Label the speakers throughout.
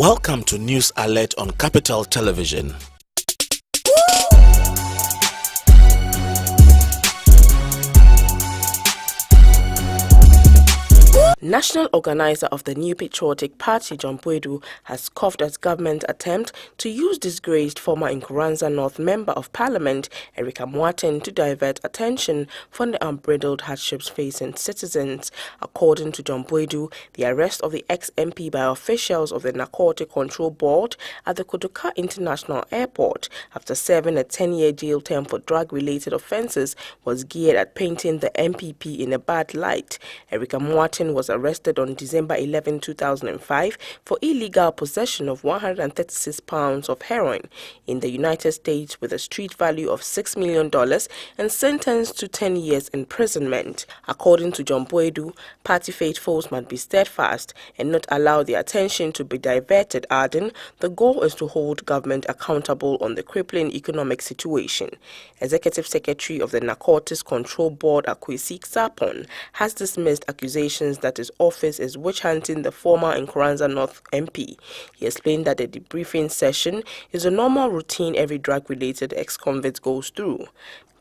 Speaker 1: Welcome to News Alert on Capital Television. National organizer of the New Patriotic Party, John Boydu, has scoffed at government attempt to use disgraced former Nkoranza North Member of Parliament, Erica Moaten, to divert attention from the unbridled hardships facing citizens. According to John Boydu, the arrest of the ex-MP by officials of the Narcotic Control Board at the Kotoka International Airport after serving a 10-year jail term for drug-related offences was geared at painting the MPP in a bad light. Erica Moaten was arrested on December 11, 2005 for illegal possession of 136 pounds of heroin in the United States with a street value of $6 million and sentenced to 10 years imprisonment. According to John Boydu, party faithfuls must be steadfast and not allow their attention to be diverted, adding the goal is to hold government accountable on the crippling economic situation. Executive Secretary of the Narcotics Control Board, Akwesi Sapon, has dismissed accusations that his office is witch-hunting the former Nkoranza North MP. He explained that the debriefing session is a normal routine every drug-related ex-convict goes through.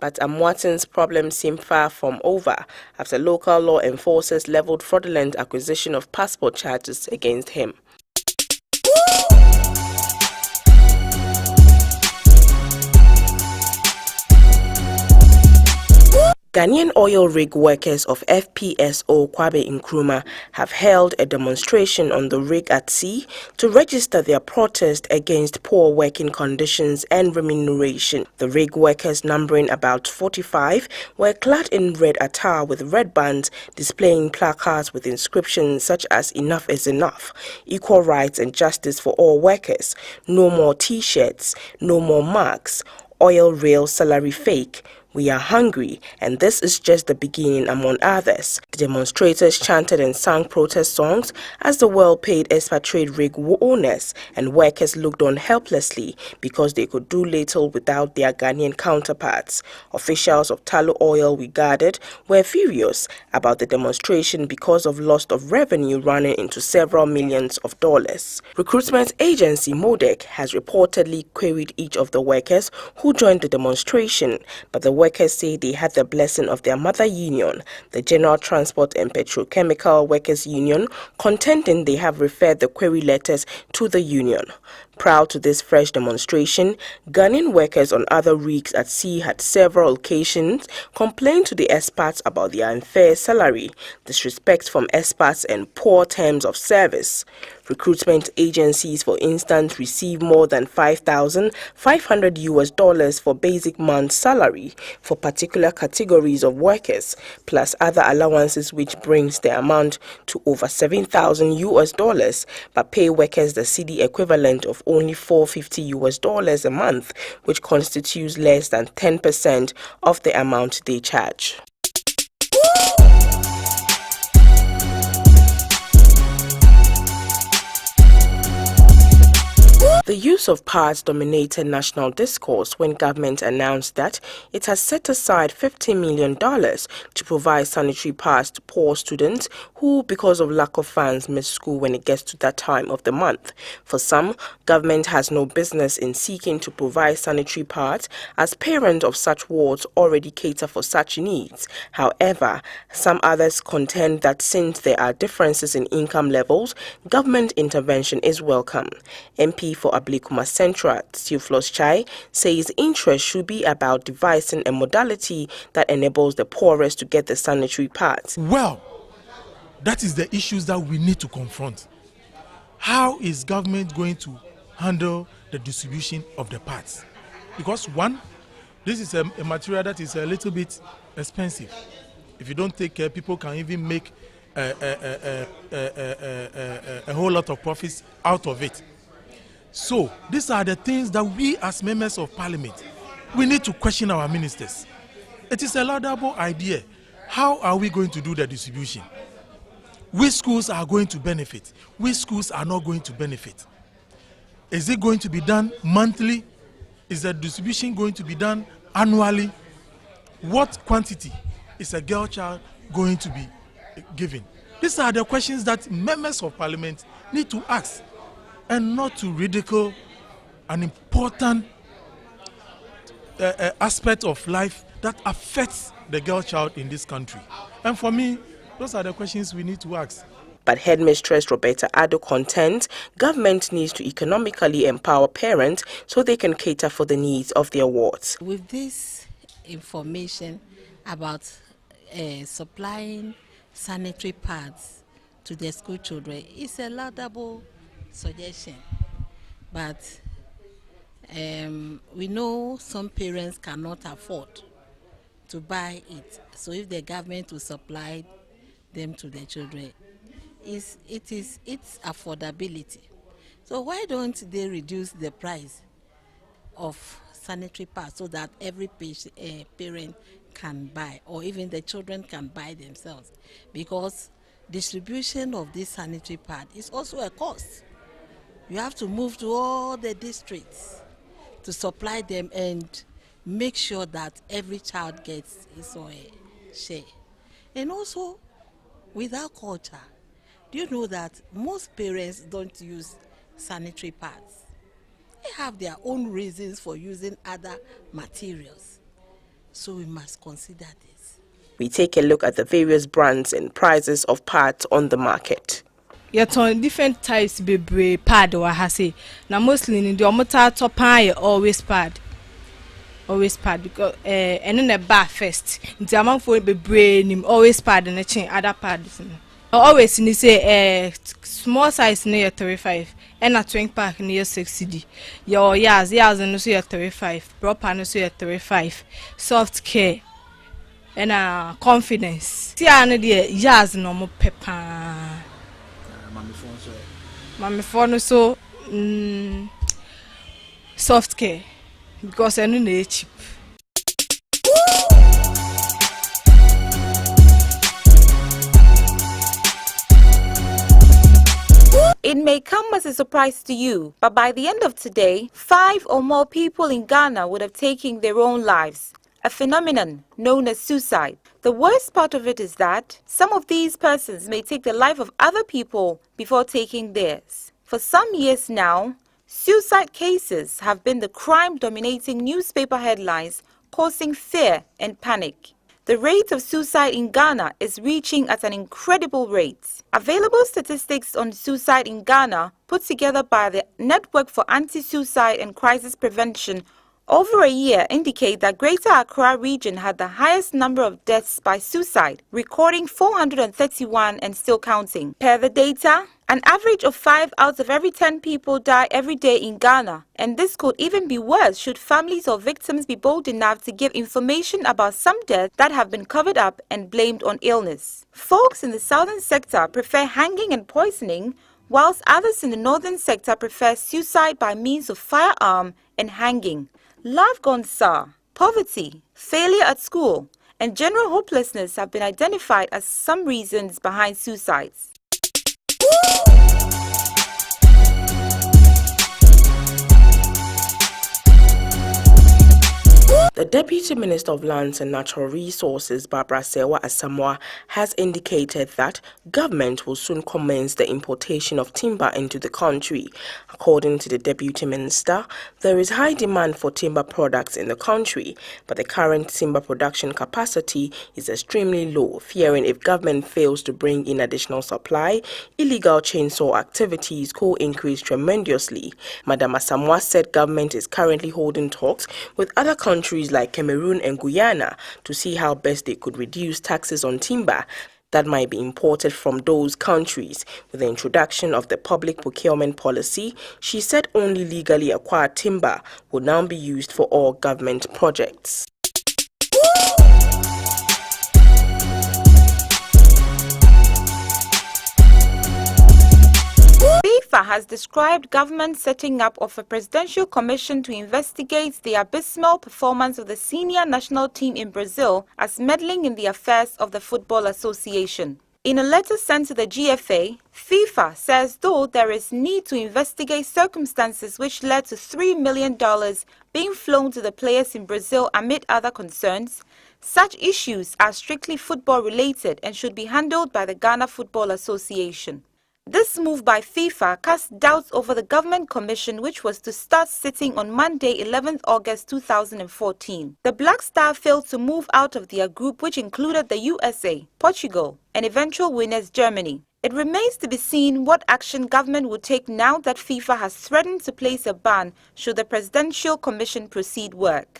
Speaker 1: But Moaten's problems seem far from over after local law enforcers leveled fraudulent acquisition of passport charges against him. Ghanaian oil rig workers of FPSO Kwame Nkrumah have held a demonstration on the rig at sea to register their protest against poor working conditions and remuneration. The rig workers, numbering about 45, were clad in red attire with red bands displaying placards with inscriptions such as "Enough is enough," "Equal rights and justice for all workers," "No more t-shirts," "No more marks," "Oil rail salary fake," "We are hungry," and "This is just the beginning," among others. The demonstrators chanted and sang protest songs as the well-paid expatriate rig owners and workers looked on helplessly because they could do little without their Ghanaian counterparts. Officials of Tullow Oil, we gathered, were furious about the demonstration because of loss of revenue running into several millions of dollars. Recruitment agency MODEC has reportedly queried each of the workers who joined the demonstration, but the workers say they had the blessing of their mother union, the General Transport and Petrochemical Workers Union, contending they have referred the query letters to the union. Prior to this fresh demonstration, Ghanaian workers on other rigs at sea had several occasions complained to the experts about their unfair salary, disrespect from experts and poor terms of service. Recruitment agencies, for instance, receive more than $5,500 for basic month salary for particular categories of workers, plus other allowances, which brings the amount to over $7,000, but pay workers the cedi equivalent of only $450 a month, which constitutes less than 10% of the amount they charge. The use of parts dominated national discourse when government announced that it has set aside $50 million to provide sanitary pads to poor students who, because of lack of funds, miss school when it gets to that time of the month. For some, government has no business in seeking to provide sanitary pads, as parents of such wards already cater for such needs. However, some others contend that since there are differences in income levels, government intervention is welcome. MP for Ablikuma Central, Theophilus Chai, says interest should be about devising a modality that enables the poorest to get the sanitary pads.
Speaker 2: Well, that is the issues that we need to confront. How is government going to handle the distribution of the pads? Because one, this is a material that is a little bit expensive. If you don't take care, people can even make a whole lot of profits out of it. So these are the things that we as members of parliament, we need to question our ministers. It is a laudable idea. How are we going to do the distribution? Which schools are going to benefit? Which schools are not going to benefit? Is it going to be done monthly? Is the distribution going to be done annually? What quantity is a girl child going to be given? These are the questions that members of parliament need to ask. and not to ridicule an important aspect of life that affects the girl child in this country. And for me, those are the questions we need to ask.
Speaker 1: But Headmistress Roberta Addo contends government needs to economically empower parents so they can cater for the needs of their wards.
Speaker 3: With this information about supplying sanitary pads to the school children, it's a laudable suggestion. But we know some parents cannot afford to buy it. So if the government will supply them to the children, it's affordability. So why don't they reduce the price of sanitary pads so that every parent can buy, or even the children can buy themselves? Because distribution of this sanitary pad is also a cost. You have to move to all the districts to supply them and make sure that every child gets his or her share. And also, with our culture, do you know that most parents don't use sanitary pads? They have their own reasons for using other materials. So we must consider this.
Speaker 1: We take a look at the various brands and prices of pads on the market.
Speaker 4: Yet on different types be pad or hase. Now mostly in the omota top pie always pad because and in a bar first. The amount for be brain always pad and a chain other pads. Always in say small size near 35 and a twin pack near 60. Your years and no 35, proper no 35, soft care and confidence. See I the years no more pepper. Mami phone so soft care because I know cheap.
Speaker 5: It may come as a surprise to you, but by the end of today, 5 or more people in Ghana would have taken their own lives, a phenomenon known as suicide. The worst part of it is that some of these persons may take the life of other people before taking theirs. For some years now, suicide cases have been the crime dominating newspaper headlines, causing fear and panic. The rate of suicide in Ghana is reaching at an incredible rate. Available statistics on suicide in Ghana, put together by the Network for Anti-Suicide and Crisis Prevention over a year, indicate that Greater Accra region had the highest number of deaths by suicide, recording 431 and still counting. Per the data, an average of 5 out of every 10 people die every day in Ghana, and this could even be worse should families or victims be bold enough to give information about some deaths that have been covered up and blamed on illness. Folks in the southern sector prefer hanging and poisoning, whilst others in the northern sector prefer suicide by means of firearm and hanging. Love gone sour, poverty, failure at school, and general hopelessness have been identified as some reasons behind suicides.
Speaker 1: The Deputy Minister of Lands and Natural Resources, Barbara Sewa Asamoah, has indicated that government will soon commence the importation of timber into the country. According to the Deputy Minister, there is high demand for timber products in the country, but the current timber production capacity is extremely low, fearing if government fails to bring in additional supply, illegal chainsaw activities could increase tremendously. Madam Asamoah said government is currently holding talks with other countries like Cameroon and Guyana to see how best they could reduce taxes on timber that might be imported from those countries. With the introduction of the public procurement policy, she said only legally acquired timber would now be used for all government projects.
Speaker 5: FIFA has described government setting up of a presidential commission to investigate the abysmal performance of the senior national team in Brazil as meddling in the affairs of the Football Association. In a letter sent to the GFA, FIFA says though there is need to investigate circumstances which led to $3 million being flown to the players in Brazil amid other concerns, such issues are strictly football related and should be handled by the Ghana Football Association. This move by FIFA cast doubts over the government commission, which was to start sitting on Monday, 11th August 2014. The Black Star failed to move out of their group, which included the USA, Portugal, and eventual winners Germany. It remains to be seen what action government will take now that FIFA has threatened to place a ban should the Presidential Commission proceed work.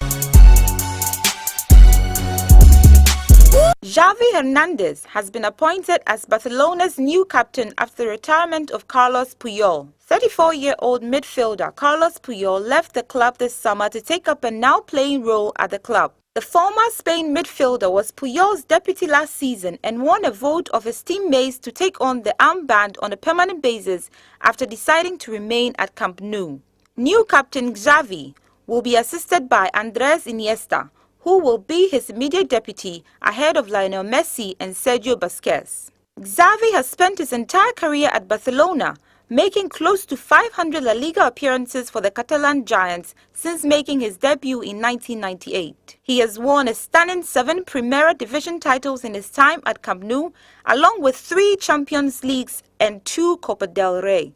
Speaker 5: Xavi Hernandez has been appointed as Barcelona's new captain after the retirement of Carlos Puyol. 34-year-old midfielder Carlos Puyol left the club this summer to take up a now-playing role at the club. The former Spain midfielder was Puyol's deputy last season and won a vote of his teammates to take on the armband on a permanent basis after deciding to remain at Camp Nou. New captain Xavi will be assisted by Andres Iniesta, who will be his immediate deputy ahead of Lionel Messi and Sergio Busquets. Xavi has spent his entire career at Barcelona, making close to 500 La Liga appearances for the Catalan Giants since making his debut in 1998. He has won a stunning 7 Primera Division titles in his time at Camp Nou, along with 3 Champions Leagues and 2 Copa del Rey.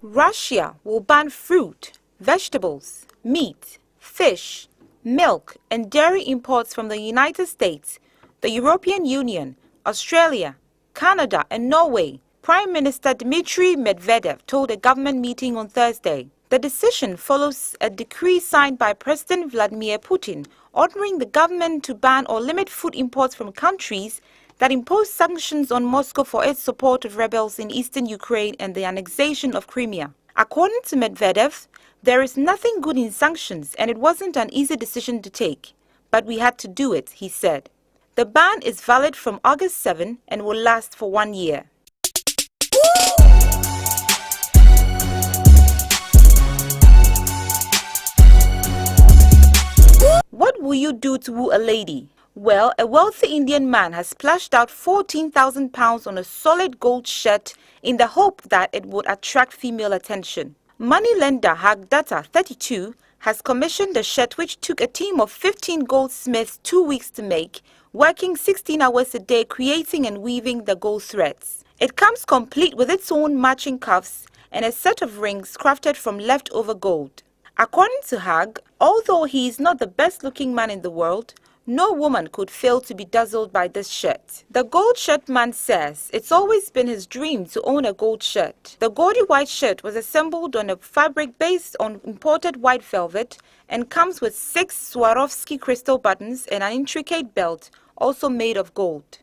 Speaker 5: Russia will ban fruit, vegetables, meat, fish, milk, and dairy imports from the United States, the European Union, Australia, Canada, and Norway, Prime Minister Dmitry Medvedev told a government meeting on Thursday. The decision follows a decree signed by President Vladimir Putin ordering the government to ban or limit food imports from countries that imposed sanctions on Moscow for its support of rebels in eastern Ukraine and the annexation of Crimea. According to Medvedev, there is nothing good in sanctions and it wasn't an easy decision to take. But we had to do it, he said. The ban is valid from August 7 and will last for 1 year. What will you do to woo a lady? Well, a wealthy Indian man has splashed out £14,000 on a solid gold shirt in the hope that it would attract female attention. Moneylender Hagdata, 32, has commissioned the shirt, which took a team of 15 goldsmiths 2 weeks to make, working 16 hours a day creating and weaving the gold threads. It comes complete with its own matching cuffs and a set of rings crafted from leftover gold. According to Hag, although he is not the best-looking man in the world, no woman could fail to be dazzled by this shirt. The gold shirt man says it's always been his dream to own a gold shirt. The gaudy white shirt was assembled on a fabric based on imported white velvet and comes with 6 Swarovski crystal buttons and an intricate belt, also made of gold.